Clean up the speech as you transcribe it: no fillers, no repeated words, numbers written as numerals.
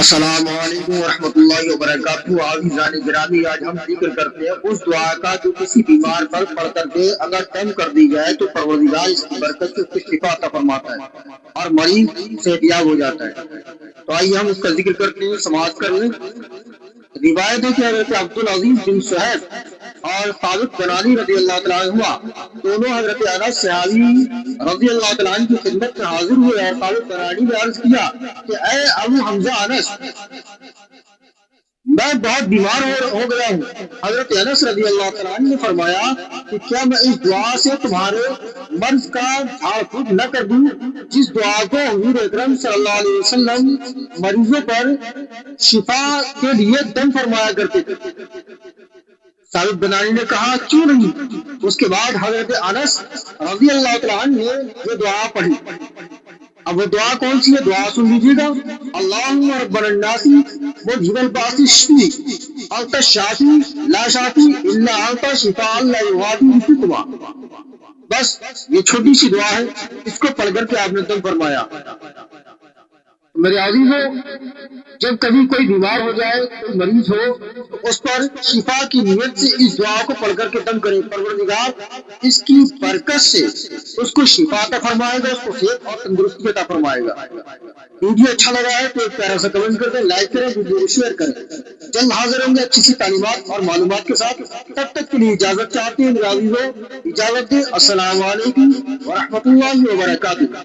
السلام علیکم ورحمۃ اللہ وبرکاتہ۔ عزیزان گرامی، آج ہم ذکر کرتے ہیں اس دعا کا جو کسی بیمار پر پڑھ کر کے اگر دم کر دی جائے تو پروردگار اس کی برکت سے اس کو شفا عطا فرماتا ہے اور مریض صحتیاب ہو جاتا ہے۔ تو آئیے ہم اس کا ذکر کرتے ہیں، سماعت کر لیں۔ روایت ہے کہ حضرت عبدالعزیز بن صہیب اور ثابت بنانی رضی اللہ تعالیٰ عنہ دونوں حضرت انس صحابی رضی اللہ تعالیٰ عنہ کی خدمت میں حاضر ہوئے اور ثابت بنانی نے عرض کیا کہ اے ابو حمزہ انس، میں بہت بیمار ہو گیا ہوں۔ حضرت انس رضی اللہ تعالیٰ عنہ نے فرمایا کہ کیا میں اس دعا سے تمہارے مرض کا جھاڑ پھوک نہ کر دوں جس دعا کو حضور اکرم صلی اللہ علیہ وسلم مریضوں پر شفا کے لیے دم فرمایا کرتے تھے؟ ثابت بنانی نے کہا کیوں نہیں۔ اس کے بعد حضرت انس رضی اللہ تعالیٰ عنہ نے یہ دعا پڑھی۔ اب وہ دعا کون سی ہے؟ دعا سن لیجیے گا۔ اللہم ربنا الناس مذہب الباس اشفی انت الشافی لا شافی الا انت شفاء لا یغادر سقما۔ بس یہ چھوٹی سی دعا ہے، اس کو پڑھ کر کے آپ نے دم فرمایا۔ میرے عزیزوں، جب کبھی کوئی بیمار ہو جائے، کوئی مریض ہو، تو اس پر شفا کی نیت سے اس دعا کو پڑھ کر کے دم کرے۔ پروردگار اس کی برکت سے اس کو شفا عطا فرمائے گا، اس کو صحت اور تندرستی عطا فرمائے گا۔ ویڈیو اچھا لگا ہے تو ایک پیارا سا کمنٹ کر دیں، لائک کریں، ویڈیو کو شیئر کریں۔ جلد حاضر ہوں گے اچھی سی تعلیمات اور معلومات کے ساتھ۔ تب تک کے لیے اجازت چاہتے ہیں میرے عزیزوں، اجازت دیں۔ السلام علیکم ورحمۃ اللہ وبرکاتہ۔